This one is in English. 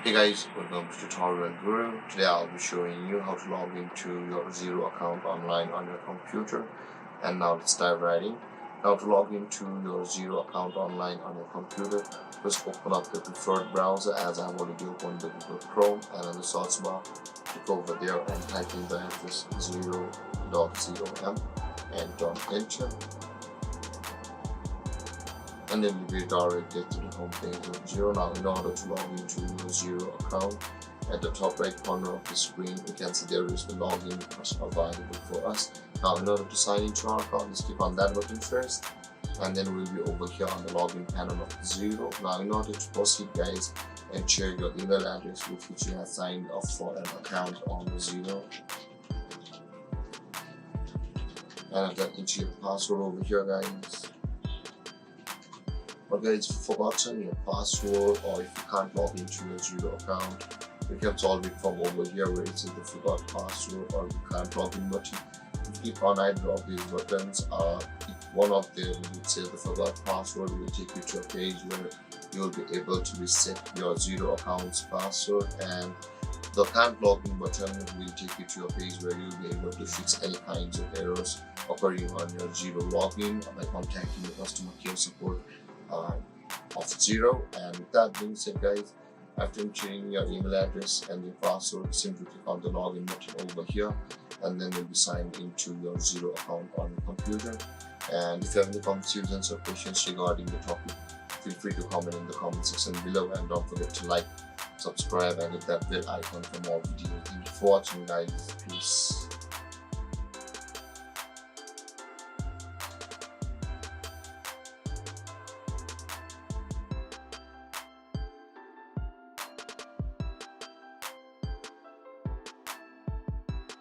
Hey guys, welcome to Tutorial Guru. Today I'll be showing you how to log into your Xero account online on your computer. And now let's dive right in. Now to log into your Xero account online on your computer, first open up the preferred browser as I've already opened the Google Chrome, and in the search bar, click over there and type in the address xero.com and on enter. And then you'll be redirected to the home page of Xero. Now, in order to log into your Xero account, at the top right corner of the screen, you can see there is the login available for us. Now, in order to sign into our account, just click on that button first, and then we'll be over here on the login panel of Xero. Now, in order to proceed, guys, enter your email address with which you have signed up for an account on Xero. And then enter your password over here, guys. But guys, if you've forgotten your password or if you can't log into your Xero account, you can solve it from over here where it says the forgot password or you can't log in button. If you click on either of these buttons, one of them would say the forgot password will take you to a page where you'll be able to reset your Xero account's password, and the can't log in button will take you to a page where you'll be able to fix any kinds of errors occurring on your Xero login by contacting the customer care support of Xero. And with that being said, guys, after entering your email address and your password, simply click on the login button over here, and then you'll be signed into your Xero account on your computer. And if you have any confusions or questions regarding the topic, feel free to comment in the comment section below, and don't forget to like, subscribe, and hit that bell icon for more videos. Thank you for watching, guys. Peace.